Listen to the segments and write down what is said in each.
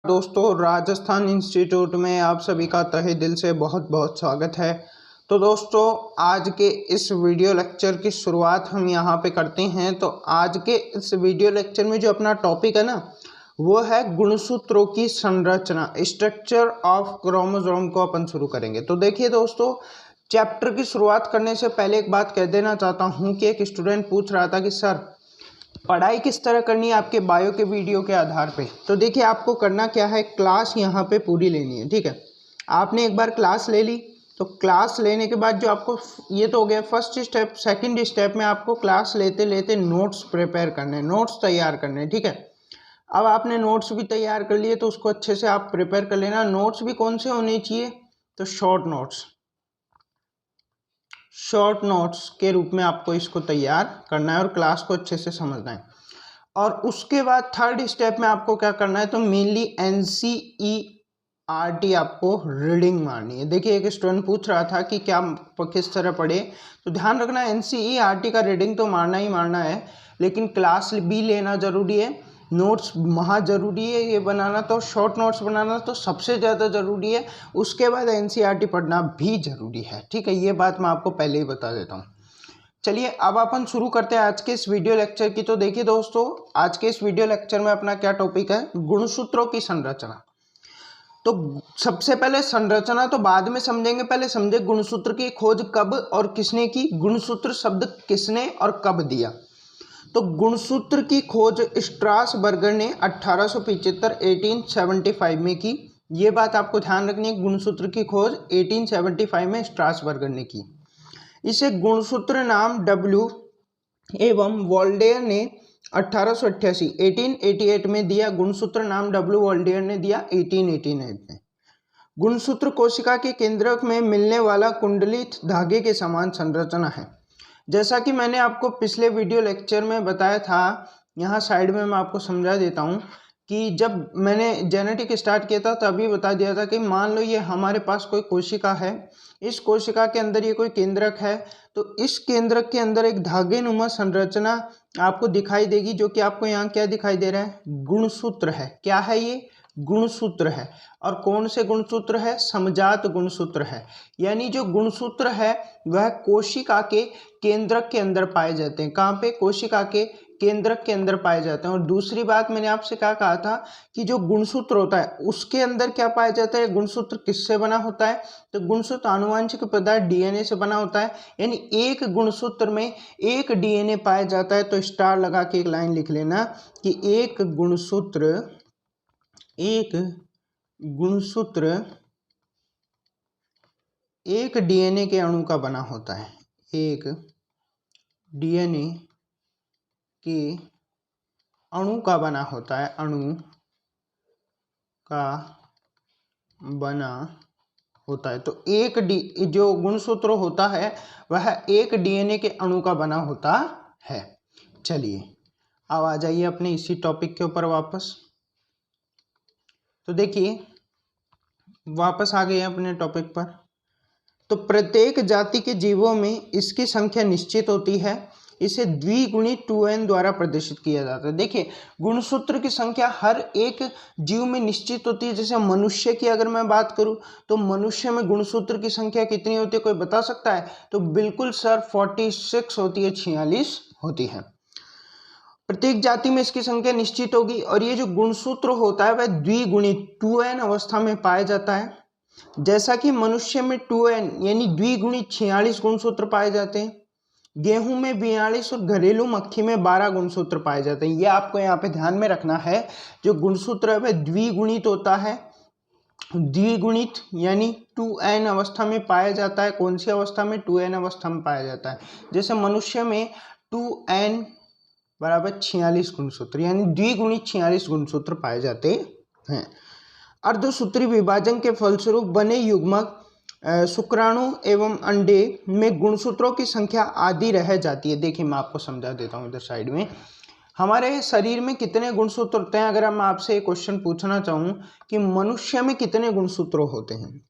दोस्तों, राजस्थान इंस्टीट्यूट में आप सभी का तहे दिल से बहुत बहुत स्वागत है। तो दोस्तों, आज के इस वीडियो लेक्चर की शुरुआत हम यहाँ पे करते हैं। तो आज के इस वीडियो लेक्चर में जो अपना टॉपिक है ना, वो है गुणसूत्रों की संरचना, स्ट्रक्चर ऑफ क्रोमोसोम को अपन शुरू करेंगे। तो देखिए दोस्तों, चैप्टर की शुरुआत करने से पहले एक बात कह देना चाहता हूँ कि एक स्टूडेंट पूछ रहा था कि सर पढ़ाई किस तरह करनी है आपके बायो के वीडियो के आधार पे। तो देखिए, आपको करना क्या है, क्लास यहाँ पे पूरी लेनी है। ठीक है, आपने एक बार क्लास ले ली तो क्लास लेने के बाद जो आपको, ये तो हो गया फर्स्ट स्टेप। सेकंड स्टेप में आपको क्लास लेते लेते नोट्स प्रिपेयर करने, नोट्स तैयार करने। ठीक है, अब आपने नोट्स भी तैयार कर लिए तो उसको अच्छे से आप प्रिपेयर कर लेना। नोट्स भी कौन से होने चाहिए, तो शॉर्ट नोट्स के रूप में आपको इसको तैयार करना है और क्लास को अच्छे से समझना है। और उसके बाद थर्ड स्टेप में आपको क्या करना है, तो मेनली एनसीईआरटी आपको रीडिंग मारनी है। देखिए, एक स्टूडेंट पूछ रहा था कि क्या किस तरह पढ़े। तो ध्यान रखना, एनसीईआरटी का रीडिंग तो मारना ही मारना है, लेकिन क्लास भी लेना जरूरी है, नोट्स महा जरूरी है ये बनाना, तो शॉर्ट नोट्स बनाना तो सबसे ज़्यादा ज़रूरी है। उसके बाद एनसीईआरटी पढ़ना भी ज़रूरी है। ठीक है, ये बात मैं आपको पहले ही बता देता हूँ। चलिए, अब अपन शुरू करते हैं आज के इस वीडियो लेक्चर की। तो देखिए दोस्तों, आज के इस वीडियो लेक्चर में अपना क्या टॉपिक है, गुणसूत्रों की संरचना। तो सबसे पहले संरचना तो बाद में समझेंगे, पहले समझे गुणसूत्र की खोज कब और किसने की, गुणसूत्र शब्द किसने और कब दिया। तो गुणसूत्र की खोज स्ट्रासबर्गर ने 1875 में की। ये बात आपको ध्यान रखनी है, गुणसूत्र की खोज 1875 में स्ट्रासबर्गर ने की। इसे गुणसूत्र नाम डब्ल्यू एवं वॉल्डेयर ने 1888 में दिया। गुणसूत्र नाम डब्ल्यू वॉल्डेयर ने दिया 1888 में। गुणसूत्र कोशिका के केंद्रक में मिलने वाला कुंडलित धागे के समान संरचना है। जैसा कि मैंने आपको पिछले वीडियो लेक्चर में बताया था, यहाँ साइड में मैं आपको समझा देता हूँ कि जब मैंने जेनेटिक स्टार्ट किया था तभी बता दिया था कि मान लो ये हमारे पास कोई कोशिका है, इस कोशिका के अंदर ये कोई केंद्रक है, तो इस केंद्रक के अंदर एक धागे नुमा संरचना आपको दिखाई देगी, जो कि आपको यहाँ क्या दिखाई दे रहा है, गुणसूत्र है। क्या है ये, गुणसूत्र है। और कौन से गुणसूत्र है, समजात गुणसूत्र है। यानी जो गुणसूत्र है वह कोशिका के केंद्रक के अंदर पाए जाते हैं। कहाँ पे, कोशिका के केंद्रक के अंदर पाए जाते हैं। और दूसरी बात मैंने आपसे क्या कहा था कि जो गुणसूत्र होता है उसके अंदर क्या पाया जाता है, गुणसूत्र किससे बना होता है, तो गुणसूत्र आनुवांशिक पदार्थ डीएनए से बना होता है। यानी एक गुणसूत्र में एक डीएनए पाया जाता है। तो स्टार लगा के एक लाइन लिख लेना कि एक गुणसूत्र एक डीएनए के अणु का बना होता है। एक डीएनए के अणु का बना होता है, अणु का बना होता है। तो एक जो गुणसूत्र होता है वह एक डीएनए के अणु का बना होता है। चलिए, अब आ जाइए अपने इसी टॉपिक के ऊपर वापस। तो देखिए, वापस आ गए अपने टॉपिक पर। तो प्रत्येक जाति के जीवों में इसकी संख्या निश्चित होती है। इसे द्विगुणित 2n द्वारा प्रदर्शित किया जाता है। देखिए, गुणसूत्र की संख्या हर एक जीव में निश्चित होती है। जैसे मनुष्य की अगर मैं बात करूं तो मनुष्य में गुणसूत्र की संख्या कितनी होती है, कोई बता सकता है, तो बिल्कुल सर 46 होती है, 46 होती है। प्रत्येक जाति में इसकी संख्या निश्चित होगी। और ये जो गुणसूत्र होता है वह द्विगुणित 2n अवस्था में पाया जाता है। जैसा कि मनुष्य में 2n यानी द्विगुणित 46 गुणसूत्र पाए जाते हैं, गेहूं में 42 और घरेलू मक्खी में 12 गुणसूत्र पाए जाते हैं। यह आपको यहाँ पे ध्यान में रखना है, जो गुणसूत्र है वह द्विगुणित होता है। द्विगुणित यानी 2n अवस्था में पाया जाता है। कौन सी अवस्था में, 2n अवस्था में पाया जाता है। जैसे मनुष्य में 2n बराबर 46 गुणसूत्र यानी द्विगुणित 46 गुणसूत्र पाए जाते हैं। अर्धसूत्री विभाजन के फलस्वरूप बने युग्मक शुक्राणु एवं अंडे में गुणसूत्रों की संख्या आधी रह जाती है। देखिए, मैं आपको समझा देता हूँ इधर साइड में। हमारे शरीर में कितने गुणसूत्र होते हैं, अगर मैं आपसे एक क्वेश्चन पूछना चाहूँ कि मनुष्य में कितने गुणसूत्र होते हैं,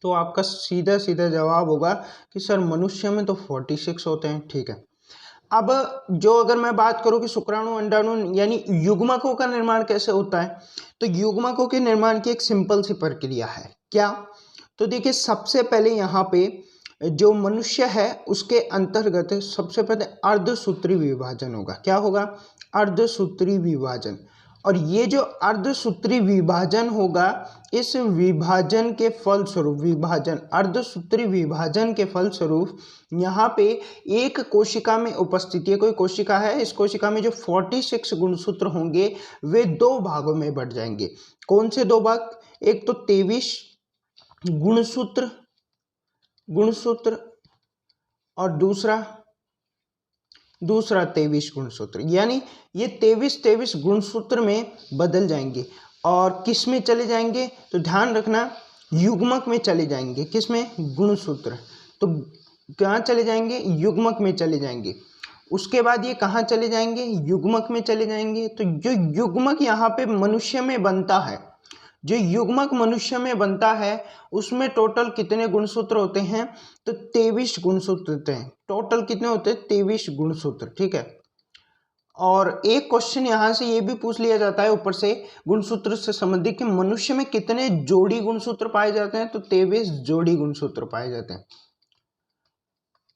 तो आपका सीधा सीधा जवाब होगा कि सर मनुष्य में तो 46 होते हैं। ठीक है, अब जो अगर मैं बात करूं कि शुक्राणु अंडाणु यानी युग्मकों का निर्माण कैसे होता है, तो युग्मकों के निर्माण की एक सिंपल सी प्रक्रिया है। क्या? तो देखिए सबसे पहले यहाँ पे जो मनुष्य है उसके अंतर्गत सबसे पहले अर्धसूत्री विभाजन होगा। क्या होगा? अर्धसूत्री विभाजन। और ये जो अर्धसूत्री विभाजन होगा, इस विभाजन के फलस्वरूप, विभाजन अर्धसूत्री विभाजन के फलस्वरूप यहाँ पे एक कोशिका में उपस्थिति है, कोई कोशिका है, इस कोशिका में जो 46 गुणसूत्र होंगे वे दो भागों में बढ़ जाएंगे। कौन से दो भाग? एक तो 23 गुणसूत्र और दूसरा 23 गुणसूत्र, यानी ये 23 गुणसूत्र में बदल जाएंगे। और किस में चले जाएंगे? तो ध्यान रखना, युग्मक में चले जाएंगे। किस में? गुणसूत्र। तो कहाँ चले जाएंगे? युग्मक में चले जाएंगे। उसके बाद ये कहाँ चले जाएंगे? युग्मक में चले जाएंगे। तो जो युग्मक यहाँ पे मनुष्य में बनता है, जो युग्मक मनुष्य में बनता है उसमें टोटल कितने गुणसूत्र होते हैं? तो 23 गुणसूत्र होते हैं। टोटल कितने होते हैं? 23 गुणसूत्र। ठीक है। और एक क्वेश्चन यहाँ से ये भी पूछ लिया जाता है ऊपर से गुणसूत्र से संबंधित कि मनुष्य में कितने जोड़ी गुणसूत्र पाए जाते हैं? तो 23 जोड़ी गुणसूत्र पाए जाते हैं।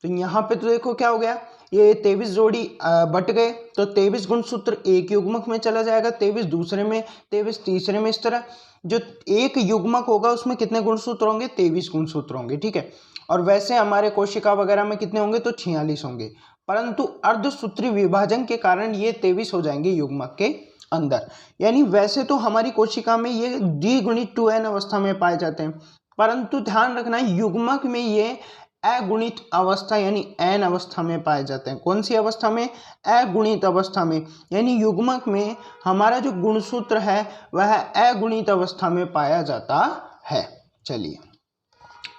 तो यहाँ पे तो देखो क्या हो गया, ये 23 जोड़ी बट गए, तो 23 गुणसूत्र एक युग्मक में चला जाएगा, 23 दूसरे में, 23 तीसरे में। इस तरह जो एक युग्मक होगा उसमें कितने गुणसूत्र होंगे? 23 गुणसूत्र होंगे। ठीक है। और वैसे हमारे कोशिका वगैरह में कितने होंगे? तो 46 होंगे। परंतु अर्धसूत्री विभाजन के कारण ये 23 हो जाएंगे युग्मक के अंदर। यानी वैसे तो हमारी कोशिका में ये द्विगुणित 2n अवस्था में पाए जाते हैं, परंतु ध्यान रखना युग्मक में ये अगुणित अवस्था यानी n अवस्था में पाए जाते हैं। कौन सी अवस्था में? अगुणित अवस्था में। यानी युग्मक में हमारा जो गुणसूत्र है वह अगुणित अवस्था में पाया जाता है। चलिए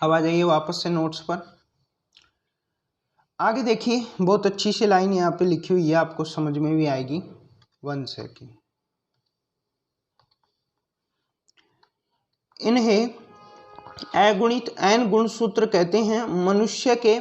अब आ जाइए वापस से नोट्स पर। आगे देखिए, बहुत अच्छी सी लाइन यहाँ पे लिखी हुई है, आपको समझ में भी आएगी। 1 सेकेंड। इन्हें अगुणित n गुणसूत्र कहते हैं। मनुष्य के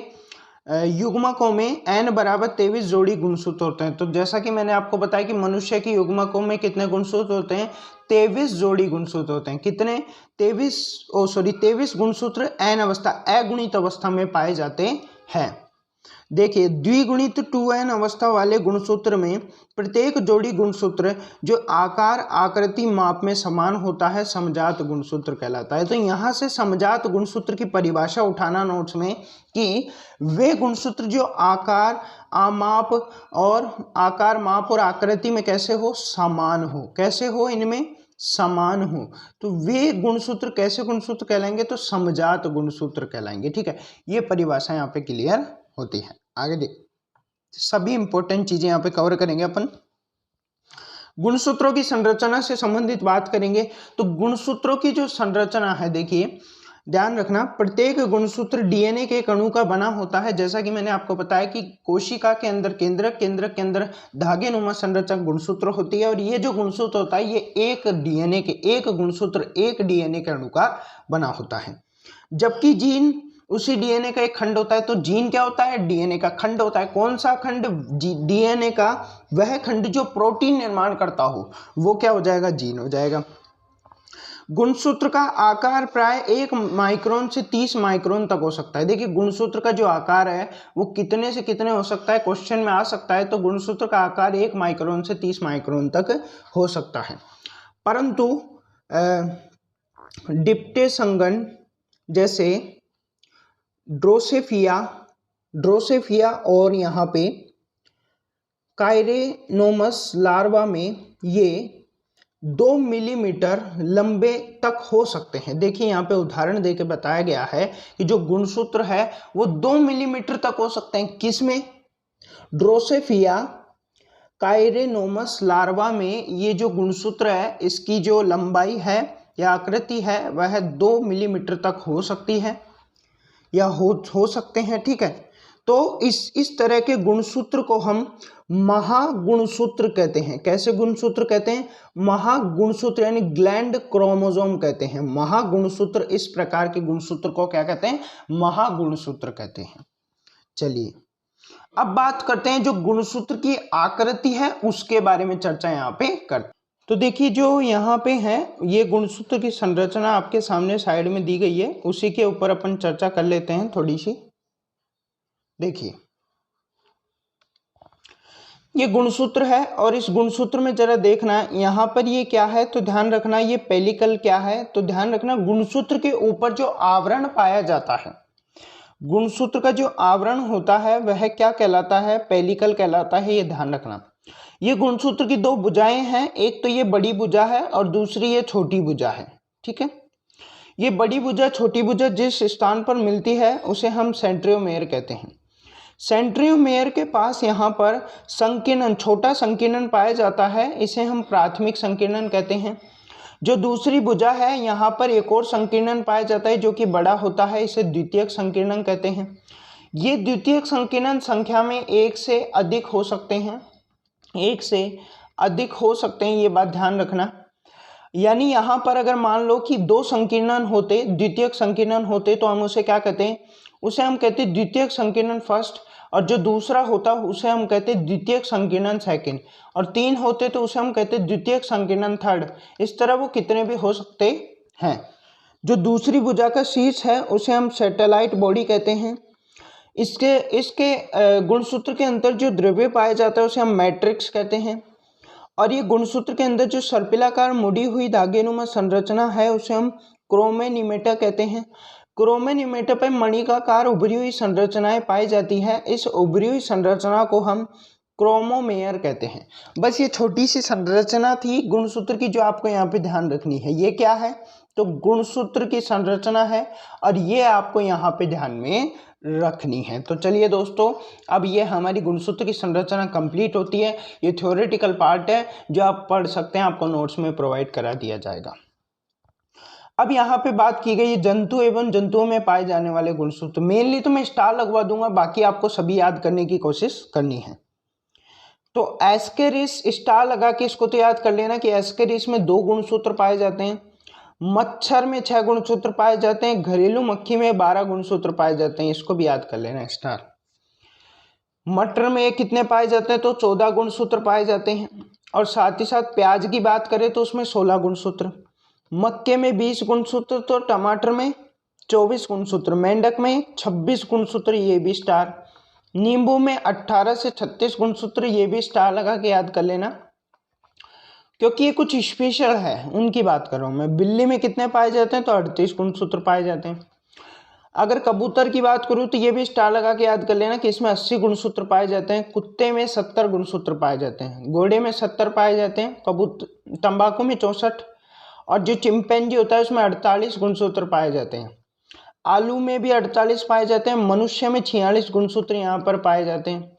युग्मकों में n बराबर 23 जोड़ी गुणसूत्र होते हैं। तो जैसा कि मैंने आपको बताया कि मनुष्य के युग्मकों में कितने गुणसूत्र होते हैं? 23 जोड़ी गुणसूत्र होते हैं। कितने? 23 गुणसूत्र n अवस्था, अगुणित अवस्था में पाए जाते हैं। देखिए द्विगुणित 2n अवस्था वाले गुणसूत्र में प्रत्येक जोड़ी गुणसूत्र जो आकार आकृति माप में समान होता है समजात गुणसूत्र कहलाता है। तो यहाँ से समजात गुणसूत्र की परिभाषा उठाना नोट्स में कि वे गुणसूत्र जो आकार माप और आकृति में कैसे हो? समान हो। कैसे हो? इनमें समान हो। तो वे गुणसूत्र कैसे गुणसूत्र कहलाएंगे? तो समजात गुणसूत्र कहलाएंगे। ठीक है। ये परिभाषा यहाँ पे क्लियर होती है। आगे देख, सभी इंपॉर्टेंट चीजें यहाँ पे कवर करेंगे अपन। गुणसूत्रों की संरचना से संबंधित बात करेंगे। तो गुणसूत्रों की जो संरचना है, देखिए ध्यान रखना, प्रत्येक गुणसूत्र डीएनए के एक अणु का बना होता है। जैसा कि मैंने आपको बताया कि कोशिका के अंदर केंद्रक के अंदर धागे नुमा संरचना गुणसूत्र होती है, और ये जो गुणसूत्र होता है ये एक गुणसूत्र एक डीएनए के अणु का बना होता है। जबकि जीन उसी डीएनए का एक खंड होता है। तो जीन क्या होता है? डीएनए का खंड होता है। कौन सा खंड? डीएनए का वह खंड जो प्रोटीन निर्माण करता हो, वो क्या हो जाएगा? जीन हो जाएगा। गुणसूत्र का आकार प्राय 1 माइक्रोन से 30 माइक्रोन तक हो सकता है। देखिए गुणसूत्र का जो आकार है वो कितने से कितने हो सकता है, क्वेश्चन में आ सकता है। तो गुणसूत्र का आकार 1 माइक्रोन से 30 माइक्रोन तक हो सकता है। परंतु डिप्टे संघन जैसे ड्रोसेफिया और यहाँ पे काइरेनोमस लार्वा में ये 2 मिलीमीटर लंबे तक हो सकते हैं। देखिए यहाँ पे उदाहरण देके बताया गया है कि जो गुणसूत्र है वो 2 मिलीमीटर तक हो सकते हैं। किसमें? ड्रोसेफिया काइरेनोमस लार्वा में ये जो गुणसूत्र है इसकी जो लंबाई है या आकृति है वह 2 मिलीमीटर तक हो सकती है या हो सकते हैं। ठीक है। तो इस तरह के गुणसूत्र को हम महागुणसूत्र कहते हैं। कैसे गुणसूत्र कहते हैं? महागुणसूत्र यानी ग्लैंड क्रोमोसोम कहते हैं। महागुणसूत्र, इस प्रकार के गुणसूत्र को क्या कहते हैं? महागुणसूत्र कहते हैं। चलिए अब बात करते हैं जो गुणसूत्र की आकृति है उसके बारे में चर्चा यहाँ पे करते हैं। तो देखिए जो यहाँ पे है ये गुणसूत्र की संरचना आपके सामने साइड में दी गई है, उसी के ऊपर अपन चर्चा कर लेते हैं थोड़ी सी। देखिए ये गुणसूत्र है और इस गुणसूत्र में जरा देखना यहाँ पर ये क्या है, तो ध्यान रखना ये पेलिकल क्या है, तो ध्यान रखना गुणसूत्र के ऊपर जो आवरण पाया जाता है, गुणसूत्र का जो आवरण होता है वह क्या कहलाता है, पेलिकल कहलाता है। ये ध्यान रखना। ये गुणसूत्र की दो भुजाएं हैं, एक तो ये बड़ी भुजा है और दूसरी ये छोटी भुजा है। ठीक है, ये बड़ी भुजा छोटी भुजा जिस स्थान पर मिलती है उसे हम सेंट्रियोमेयर कहते हैं। सेंट्रियोमेयर के पास यहाँ पर संकीर्णन, छोटा संकीर्णन पाया जाता है, इसे हम प्राथमिक संकीर्णन कहते हैं। जो दूसरी भुजा है यहाँ पर एक और संकीर्णन पाया जाता है जो कि बड़ा होता है, इसे द्वितीयक संकीर्णन कहते हैं। ये द्वितीयक संकीर्णन संख्या में एक से अधिक हो सकते हैं, एक से अधिक हो सकते हैं, ये बात ध्यान रखना। यानी यहाँ पर अगर मान लो कि दो संकीर्णन होते, द्वितीयक संकीर्णन होते, तो हम उसे क्या कहते हैं, उसे हम कहते हैं द्वितीयक संकीर्णन फर्स्ट, और जो दूसरा होता उसे हम कहते हैं द्वितीयक संकीर्णन सेकंड, और तीन होते तो उसे हम कहते हैं द्वितीयक संकीर्णन थर्ड। इस तरह वो कितने भी हो सकते हैं। जो दूसरी भुजा का शीर्ष है उसे हम सैटेलाइट बॉडी कहते हैं। इसके गुणसूत्र के अंदर जो द्रव्य पाया जाता है उसे हम मैट्रिक्स कहते हैं। और ये गुणसूत्र के अंदर जो सर्पिलाकार मुड़ी हुई धागेनुमा संरचना है उसे हम क्रोमेनिमेटा कहते हैं। क्रोमेनिमेटा पर मणिकाकार उभरी हुई संरचनाएं पाई जाती है, इस उभरी हुई संरचना को हम क्रोमोमेयर कहते हैं। बस ये छोटी सी संरचना थी गुणसूत्र की जो आपको यहाँ पे ध्यान रखनी है। ये क्या है, तो गुणसूत्र की संरचना है और ये आपको यहाँ पे ध्यान में रखनी है। तो चलिए दोस्तों, अब ये हमारी गुणसूत्र की संरचना कंप्लीट होती है। ये थ्योरेटिकल पार्ट है जो आप पढ़ सकते हैं, आपको नोट्स में प्रोवाइड करा दिया जाएगा। अब यहाँ पे बात की गई जंतु एवं जंतुओं में पाए जाने वाले गुणसूत्र। मेनली तो मैं स्टार लगवा दूंगा, बाकी आपको सभी याद करने की कोशिश करनी है। तो एस्केरिस स्टार लगा के इसको तो याद कर लेना कि एस्केरिस में 2 गुणसूत्र पाए जाते हैं, मच्छर में 6 गुणसूत्र पाए जाते हैं, घरेलू मक्खी में 12 गुणसूत्र पाए जाते हैं, इसको भी याद कर लेना स्टार। मटर में कितने पाए जाते हैं, तो 14 गुणसूत्र पाए जाते हैं। और साथ ही साथ प्याज की बात करें तो उसमें 16 गुणसूत्र, मक्के में 20 गुणसूत्र, तो टमाटर में 24 गुणसूत्र, मेंढक में 26 गुणसूत्र, ये भी स्टार। नींबू में 18 से 36 गुणसूत्र, ये भी स्टार लगा के याद कर लेना, क्योंकि ये कुछ स्पेशल है उनकी बात कर रहा हूँ मैं। बिल्ली में कितने पाए जाते हैं, तो 38 गुणसूत्र पाए जाते हैं। अगर कबूतर की बात करूँ तो ये भी स्टार लगा के याद कर लेना कि इसमें 80 गुणसूत्र पाए जाते हैं। कुत्ते में 70 गुणसूत्र पाए जाते हैं, घोड़े में 70 पाए जाते हैं, तंबाकू में 64, और जो चिंपैंजी होता है उसमें 48 गुणसूत्र पाए जाते हैं। आलू में भी 48 पाए जाते हैं, मनुष्य में 46 गुणसूत्र यहाँ पर पाए जाते हैं।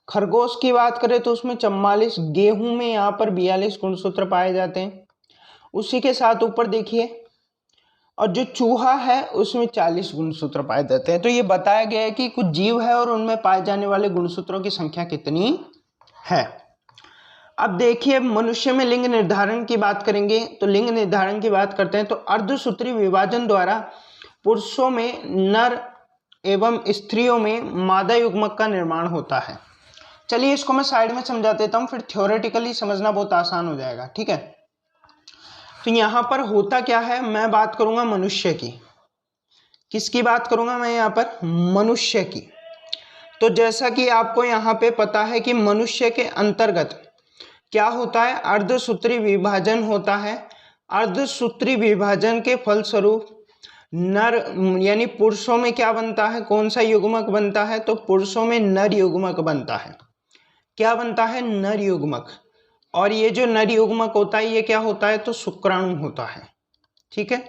खरगोश की बात करें तो उसमें 44, गेहूं में यहाँ पर 42 गुणसूत्र पाए जाते हैं। उसी के साथ ऊपर देखिए, और जो चूहा है उसमें 40 गुणसूत्र पाए जाते हैं। तो ये बताया गया है कि कुछ जीव है और उनमें पाए जाने वाले गुणसूत्रों की संख्या कितनी है। अब देखिए मनुष्य में लिंग निर्धारण की बात करेंगे, तो लिंग निर्धारण की बात करते हैं तो अर्धसूत्री विभाजन द्वारा पुरुषों में नर एवं स्त्रियों में मादा युग्मक का निर्माण होता है। चलिए इसको मैं साइड में समझा देता हूँ, फिर थ्योरेटिकली समझना बहुत आसान हो जाएगा। ठीक है, तो यहाँ पर होता क्या है, मैं बात करूंगा मनुष्य की। किसकी बात करूंगा मैं यहाँ पर, मनुष्य की। तो जैसा कि आपको यहाँ पे पता है कि मनुष्य के अंतर्गत क्या होता है, अर्धसूत्री विभाजन होता है। अर्धसूत्री विभाजन के फलस्वरूप नर यानी पुरुषों में क्या बनता है, कौन सा युग्मक बनता है, तो पुरुषों में नर युग्मक बनता है। क्या बनता है, नर युग्मक। और ये जो नर युग्मक होता है ये क्या होता है, तो शुक्राणु होता है। ठीक है,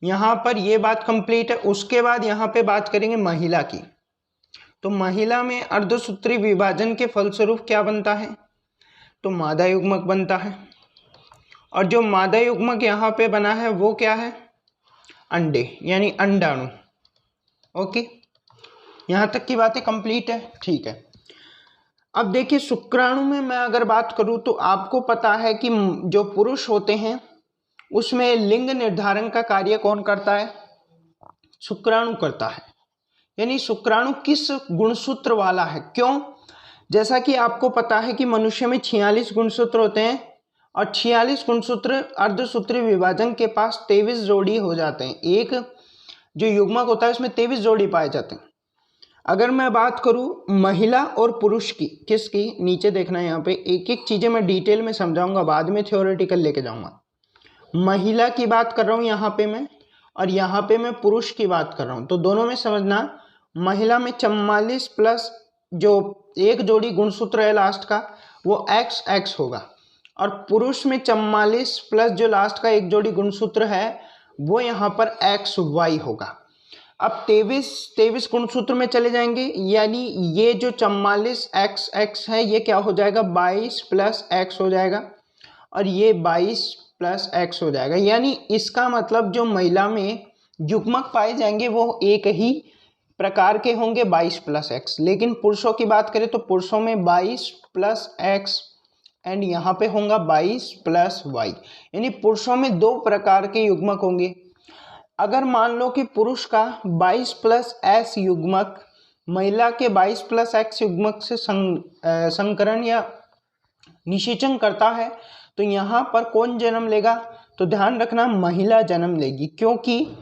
यहाँ पर ये बात कंप्लीट है। उसके बाद यहाँ पे बात करेंगे महिला की। तो महिला में अर्धसूत्री विभाजन के फलस्वरूप क्या बनता है, तो मादा युग्मक बनता है। और जो मादा युग्मक यहाँ पे बना है वो क्या है, अंडे यानी अंडाणु। ओके, यहाँ तक की बातें कंप्लीट है। ठीक है, अब देखिए शुक्राणु में मैं अगर बात करूँ तो आपको पता है कि जो पुरुष होते हैं उसमें लिंग निर्धारण का कार्य कौन करता है, शुक्राणु करता है। यानी शुक्राणु किस गुणसूत्र वाला है। क्यों? जैसा कि आपको पता है कि मनुष्य में 46 गुणसूत्र होते हैं और 46 गुणसूत्र अर्धसूत्री विभाजन के पास 23 जोड़ी हो जाते हैं। एक जो युग्मक होता है उसमें 23 जोड़ी पाए जाते हैं। अगर मैं बात करूं महिला और पुरुष की, किसकी, नीचे देखना है यहाँ पे, एक एक चीजें मैं डिटेल में समझाऊंगा, बाद में थ्योरेटिकल लेके जाऊंगा। महिला की बात कर रहा हूं यहाँ पे मैं, और यहाँ पे मैं पुरुष की बात कर रहा हूं। तो दोनों में समझना, महिला में 44 प्लस जो एक जोड़ी गुणसूत्र है लास्ट का वो XX होगा, और पुरुष में 44 प्लस जो लास्ट का एक जोड़ी गुणसूत्र है वो यहाँ पर XY होगा। अब 23 गुणसूत्र में चले जाएंगे, यानी ये जो 44 XX है ये क्या हो जाएगा, 22 प्लस X हो जाएगा, और ये 22 प्लस X हो जाएगा। यानी इसका मतलब जो महिला में युग्मक पाए जाएंगे वो एक ही प्रकार के होंगे, 22 प्लस X। लेकिन पुरुषों की बात करें तो पुरुषों में 22 प्लस X एंड यहाँ पे होगा 22 प्लस Y, यानी पुरुषों में दो प्रकार के युग्मक होंगे। अगर मान लो कि पुरुष का 22 प्लस S युग्मक महिला के 22 प्लस X युग्मक से संकरण या निषेचन करता है तो यहाँ पर कौन जन्म लेगा, तो ध्यान रखना महिला जन्म लेगी, क्योंकि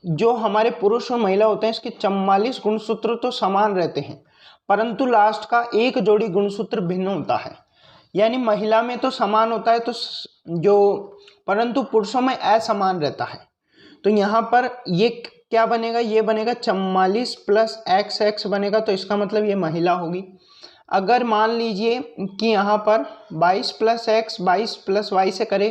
जो हमारे पुरुष और महिला होते हैं इसके 44 गुणसूत्र तो समान रहते हैं, परंतु लास्ट का एक जोड़ी गुणसूत्र भिन्न होता है। यानी महिला में तो समान होता है तो जो, परंतु पुरुषों में असमान रहता है। तो यहाँ पर ये क्या बनेगा, ये बनेगा 44 प्लस XX बनेगा, तो इसका मतलब ये महिला होगी। अगर मान लीजिए कि यहाँ पर 22 प्लस X 22 प्लस Y से करे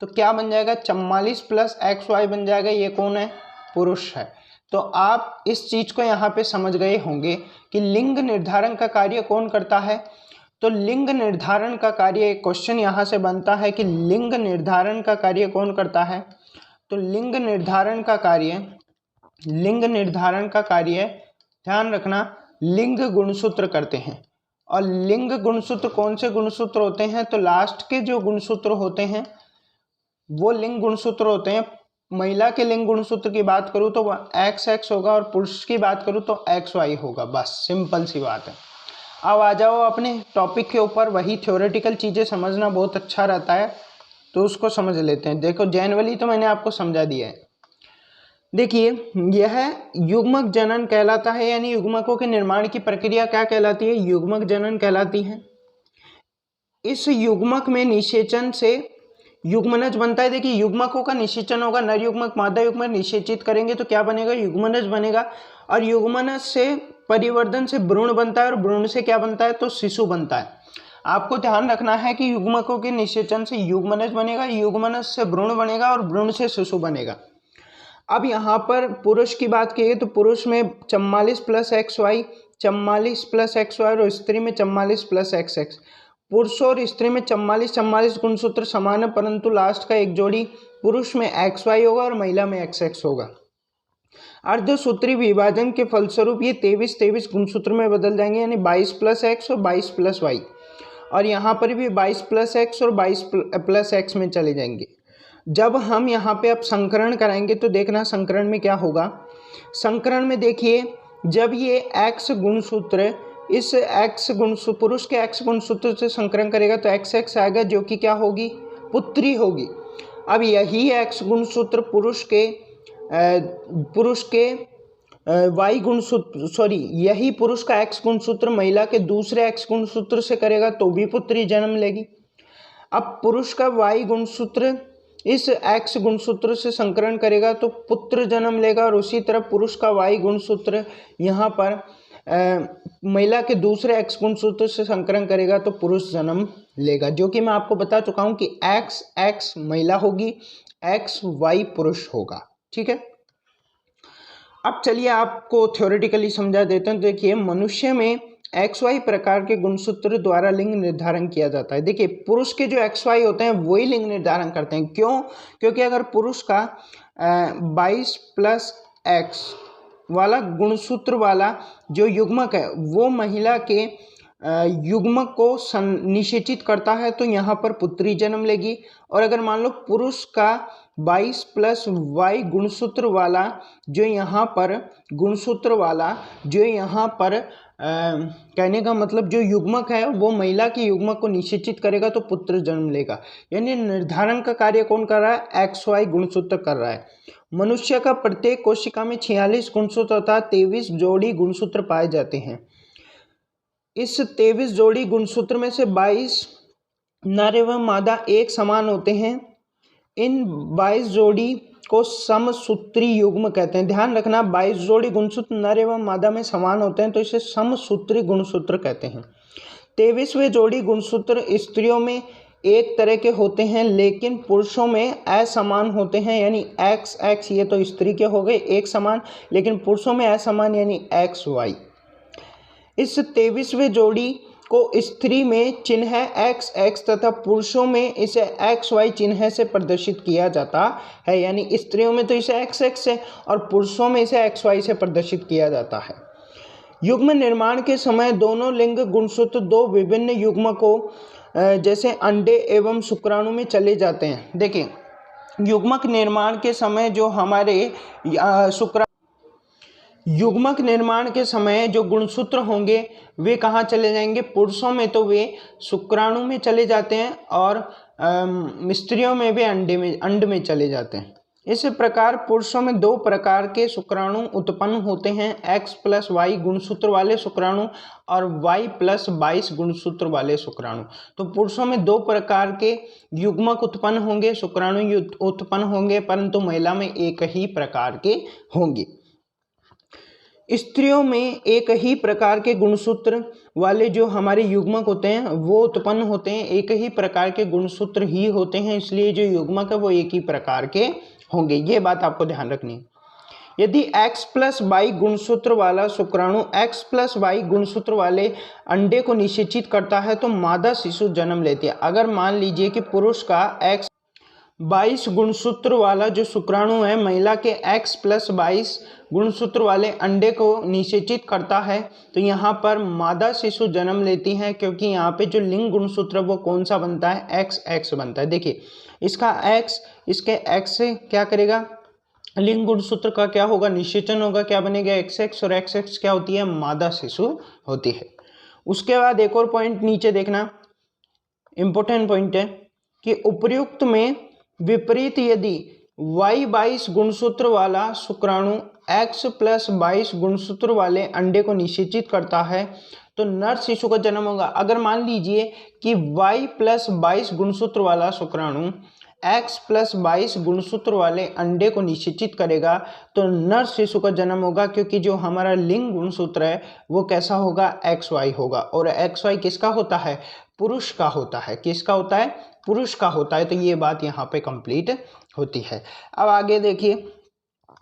तो क्या बन जाएगा, 44 प्लस XY बन जाएगा, ये कौन है, पुरुष है। तो आप इस चीज को यहाँ पे समझ गए होंगे कि लिंग निर्धारण का कार्य कौन करता है। तो लिंग निर्धारण का कार्य, एक क्वेश्चन यहाँ से बनता है कि लिंग निर्धारण का कार्य कौन करता है। तो लिंग निर्धारण का कार्य ध्यान रखना, लिंग गुणसूत्र करते हैं। और लिंग गुणसूत्र कौन से गुणसूत्र होते हैं, तो लास्ट के जो गुणसूत्र होते हैं वो लिंग गुणसूत्र होते हैं। महिला के लिंग गुणसूत्र की बात करूं तो XX होगा और पुरुष की बात करूं तो XY होगा। बस सिंपल सी बात है। अब आ जाओ अपने टॉपिक के ऊपर। वही थ्योरेटिकल चीज़ें समझना बहुत अच्छा रहता है तो उसको समझ लेते हैं। देखो जनरली तो मैंने आपको समझा दिया है। देखिए यह युग्मक जनन कहलाता है, यानी युग्मकों के निर्माण की प्रक्रिया क्या कहलाती है, युग्मक जनन कहलाती है। इस युग्मक में निषेचन से युग्मनज बनता है। देखिए युग्मकों का निषेचन होगा, नर युग्मक मादा युग्मक निषेचित करेंगे तो क्या बनेगा, युग्मनज बनेगा। और युग्मनज से परिवर्धन से भ्रूण बनता है, और भ्रूण से क्या बनता है, तो शिशु बनता है। आपको ध्यान रखना है कि युग्मकों के निषेचन से युग्मनज बनेगा, युग्मनज से भ्रूण बनेगा और भ्रूण से शिशु बनेगा। अब यहाँ पर पुरुष की बात की तो पुरुष में 44 प्लस XY 44 प्लस XY और स्त्री में 44 प्लस XX। पुरुष और स्त्री में 44 गुणसूत्र समान है, परंतु लास्ट का एक जोड़ी पुरुष में XY होगा और महिला में XX होगा। अर्धसूत्री विभाजन के फलस्वरूप ये 23 गुणसूत्र में बदल जाएंगे, यानी 22 प्लस X और 22 प्लस Y। और यहाँ पर भी 22 प्लस X और 22 प्लस X में चले जाएंगे। जब हम यहाँ पे अब संकरण कराएंगे तो देखना संकरण में क्या होगा। संकरण में देखिए जब ये X गुणसूत्र इस X गुणसूत्र पुरुष के X गुणसूत्र से संकरण करेगा तो XX आएगा, जो कि क्या होगी, पुत्री होगी। अब यही X गुणसूत्र पुरुष के Y गुणसूत्र यही पुरुष का X गुणसूत्र महिला के दूसरे X गुणसूत्र से करेगा तो भी पुत्री जन्म लेगी। अब पुरुष का Y गुणसूत्र इस X गुणसूत्र से संकरण करेगा तो पुत्र जन्म लेगा, और उसी तरह पुरुष का Y गुणसूत्र यहाँ पर महिला के दूसरे X गुणसूत्र से संकरण करेगा तो पुरुष जन्म लेगा, जो कि मैं आपको बता चुका हूँ कि XX महिला होगी, XY पुरुष होगा। ठीक है, अब चलिए आपको थ्योरेटिकली समझा देते हैं। देखिए मनुष्य में XY प्रकार के गुणसूत्र द्वारा लिंग निर्धारण किया जाता है। देखिए पुरुष के जो XY होते हैं वही लिंग निर्धारण करते हैं। क्यों? क्योंकि अगर पुरुष का 22 प्लस X वाला गुणसूत्र वाला जो युग्मक है वो महिला के युग्मक को निषेचित करता है तो यहाँ पर पुत्री जन्म लेगी। और अगर मान लो पुरुष का 22 प्लस वाई गुणसूत्र वाला जो यहाँ पर गुणसूत्र वाला जो यहाँ पर कहने का मतलब जो युग्मक है वो महिला के युग्मक को निषेचित करेगा तो पुत्र जन्म लेगा। यानी निर्धारण का कार्य कौन कर रहा है? एक्स वाई गुणसूत्र कर रहा है। मनुष्य का प्रत्येक कोशिका में 46 गुणसूत्र तथा 23 जोड़ी गुणसूत्र पाए जाते हैं। इस 23 जोड़ी गुणसूत्र में से 22 नर एवं मादा एक समान होते हैं। इन 22 जोड़ी को समसूत्री युग्म कहते हैं। ध्यान रखना, 22 जोड़ी गुणसूत्र नर एवं मादा में समान होते हैं तो इसे समसूत्री गुणसूत्र कहते हैं। 23वें जोड़ी गुणसूत्र स्त्रियों में एक तरह के होते हैं लेकिन पुरुषों में असमान होते हैं, यानी एक्स एक्स, ये तो स्त्री के हो गए एक समान, लेकिन पुरुषों में असमान यानी एक्स वाई। इस 23वें जोड़ी को स्त्री में चिन्ह एक्स एक्स तथा पुरुषों में इसे एक्स वाई चिन्ह से प्रदर्शित किया जाता है। यानी स्त्रियों में तो इसे एक्स एक्स से और पुरुषों में इसे एक्स वाई से प्रदर्शित किया जाता है। युग्म निर्माण के समय दोनों लिंग गुणसूत्र दो विभिन्न युग्मकों जैसे अंडे एवं शुक्राणु में चले जाते हैं। देखिए, युग्मक निर्माण के समय जो हमारे युग्मक निर्माण के समय जो गुणसूत्र होंगे वे कहाँ चले जाएंगे? पुरुषों में तो वे शुक्राणु में चले जाते हैं और स्त्रियों में वे अंड में चले जाते हैं। इस प्रकार पुरुषों में दो प्रकार के शुक्राणु उत्पन्न होते हैं, एक्स प्लस वाई गुणसूत्र वाले शुक्राणु और वाई प्लस 22 गुणसूत्र वाले शुक्राणु। तो पुरुषों में दो प्रकार के युग्मक उत्पन्न होंगे, शुक्राणु उत्पन्न होंगे, परंतु महिला में एक ही प्रकार के होंगे। स्त्रियों में एक ही प्रकार के गुणसूत्र वाले जो हमारे युग्मक होते हैं वो उत्पन्न होते हैं, एक ही प्रकार के गुणसूत्र ही होते हैं, इसलिए जो युग्मक है वो एक ही प्रकार के होंगे। ये बात आपको ध्यान रखनी है। यदि x प्लस वाई गुणसूत्र वाला शुक्राणु x प्लस वाई गुणसूत्र वाले अंडे को निषेचित करता है तो मादा शिशु जन्म लेती है। अगर मान लीजिए कि पुरुष का x 22 गुणसूत्र वाला जो शुक्राणु है महिला के x प्लस 22 गुणसूत्र वाले अंडे को निषेचित करता है तो यहाँ पर मादा शिशु जन्म लेती है, क्योंकि यहाँ पे जो लिंग गुणसूत्र वो कौन सा बनता है? एक्स एक्स बनता है। देखिए, इसका x इसके x से क्या करेगा? लिंग गुणसूत्र का क्या होगा? निषेचन होगा। क्या बनेगा? एक्स एक्स, और एक्स एक्स क्या होती है? मादा शिशु होती है। उसके बाद एक और पॉइंट नीचे देखना, इंपॉर्टेंट पॉइंट है कि उपर्युक्त में विपरीत यदि y22 गुणसूत्र वाला शुक्राणु x प्लस 22 गुणसूत्र वाले अंडे को निषेचित करता है तो नर शिशु का जन्म होगा। अगर मान लीजिए कि y प्लस 22 गुणसूत्र वाला शुक्राणु x प्लस 22 गुणसूत्र वाले अंडे को निषेचित करेगा तो नर शिशु का जन्म होगा, क्योंकि जो हमारा लिंग गुणसूत्र है वो कैसा होगा? एक्स वाई होगा, और एक्स वाई किसका होता है? पुरुष का होता है। किसका होता है? पुरुष का होता है। तो ये बात यहाँ पे कंप्लीट होती है। अब आगे देखिए,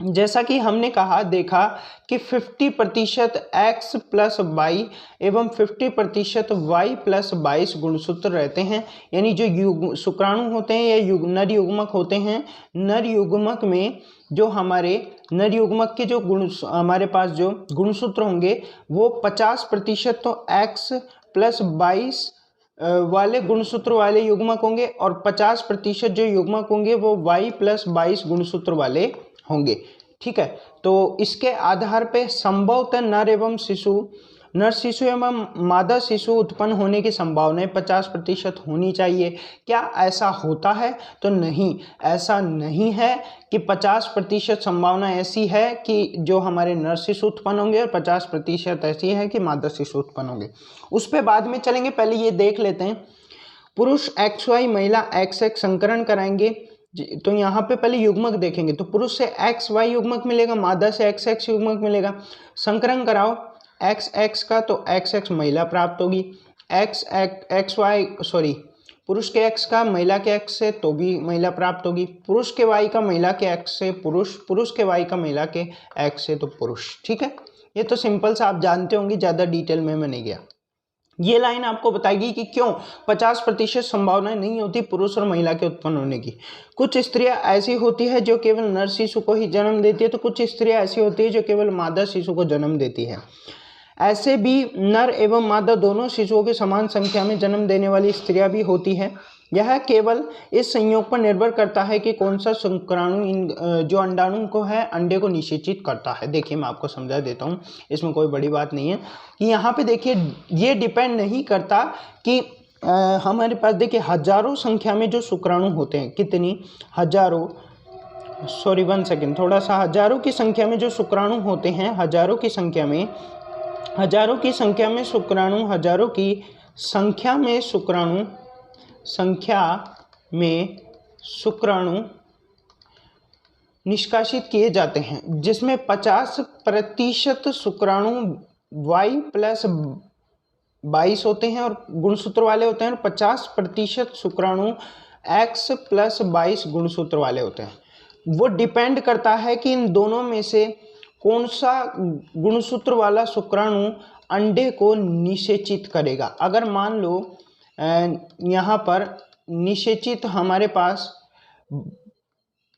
जैसा कि हमने देखा कि 50% x प्लस वाई एवं 50% y प्लस 22 गुणसूत्र रहते हैं, यानी जो शुक्राणु होते हैं या नर युग्मक होते हैं, नर युग्मक में जो हमारे नर युग्मक के जो हमारे पास जो गुणसूत्र होंगे वो 50% तो x प्लस 22 वाले गुणसूत्र वाले युग्मक होंगे और 50% जो युग्मक होंगे वो y प्लस 22 गुणसूत्र वाले होंगे। ठीक है, तो इसके आधार पे संभवतः नर शिशु एवं मादा शिशु उत्पन्न होने की संभावनाएं 50% होनी चाहिए। क्या ऐसा होता है? तो नहीं, ऐसा नहीं है कि 50% संभावना ऐसी है कि जो हमारे नर शिशु उत्पन्न होंगे और 50% ऐसी है कि मादा शिशु उत्पन्न होंगे। उस पर बाद में चलेंगे, पहले ये देख लेते हैं। पुरुष एक्स वाई, महिला एक्स एक्स संकरण कराएंगे तो यहाँ पे पहले युग्मक देखेंगे तो पुरुष से एक्स वाई युग्मक मिलेगा, मादा से एक्स एक्स युग्मक मिलेगा। संकरण कराओ एक्स एक्स का तो एक्स एक्स महिला प्राप्त होगी, पुरुष के एक्स का महिला के एक्स से तो भी महिला प्राप्त होगी, पुरुष के वाई का महिला के एक्स से पुरुष के वाई का महिला के एक्स से तो पुरुष। ठीक है, ये तो सिंपल सा आप जानते होंगे, ज़्यादा डिटेल में मैं नहीं गया। ये लाइन आपको बताएगी कि क्यों 50% संभावना नहीं होती पुरुष और महिला के उत्पन्न होने की। कुछ स्त्रियां ऐसी होती है जो केवल नर शिशु को ही जन्म देती है, तो कुछ स्त्रियां ऐसी होती है जो केवल मादा शिशु को जन्म देती है। ऐसे भी नर एवं मादा दोनों शिशुओं की समान संख्या में जन्म देने वाली स्त्रियां भी होती है। यह केवल इस संयोग पर निर्भर करता है कि कौन सा शुक्राणु इन जो अंडाणु को है अंडे को निषेचित करता है। देखिए मैं आपको समझा देता हूँ, इसमें कोई बड़ी बात नहीं है कि यहाँ पे देखिए ये डिपेंड नहीं करता कि हमारे पास देखिए हजारों संख्या में जो शुक्राणु होते हैं, कितनी हजारों, सॉरी 1 सेकेंड, थोड़ा सा, हजारों की संख्या में जो शुक्राणु होते हैं, हजारों की संख्या में शुक्राणु, हजारों की संख्या में शुक्राणु निष्कासित किए जाते हैं, जिसमें 50% शुक्राणु Y+22 होते हैं और गुणसूत्र वाले होते हैं, और 50% शुक्राणु X+22 गुणसूत्र वाले होते हैं। वो डिपेंड करता है कि इन दोनों में से कौन सा गुणसूत्र वाला शुक्राणु अंडे को निषेचित करेगा। अगर मान लो यहाँ पर निषेचित हमारे पास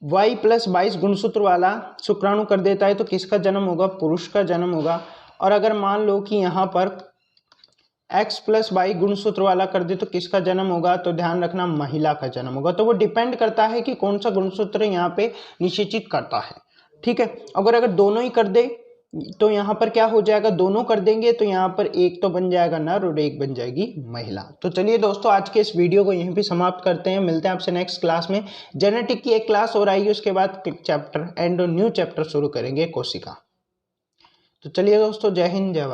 Y+22 गुणसूत्र वाला शुक्राणु कर देता है तो किसका जन्म होगा? पुरुष का जन्म होगा। और अगर मान लो कि यहाँ पर X+22 गुणसूत्र वाला कर दे तो किसका जन्म होगा? तो ध्यान रखना, महिला का जन्म होगा। तो वो डिपेंड करता है कि कौन सा गुणसूत्र यहाँ पे निषेचित करता है, ठीक है। अगर दोनों ही कर दे तो यहाँ पर क्या हो जाएगा? दोनों कर देंगे तो यहाँ पर एक तो बन जाएगा नर और एक बन जाएगी महिला। तो चलिए दोस्तों, आज के इस वीडियो को यहीं पे समाप्त करते हैं। मिलते हैं आपसे नेक्स्ट क्लास में। जेनेटिक की एक क्लास और आएगी, उसके बाद चैप्टर न्यू चैप्टर शुरू करेंगे कोशिका। तो चलिए दोस्तों, जय हिंद, जय भारत।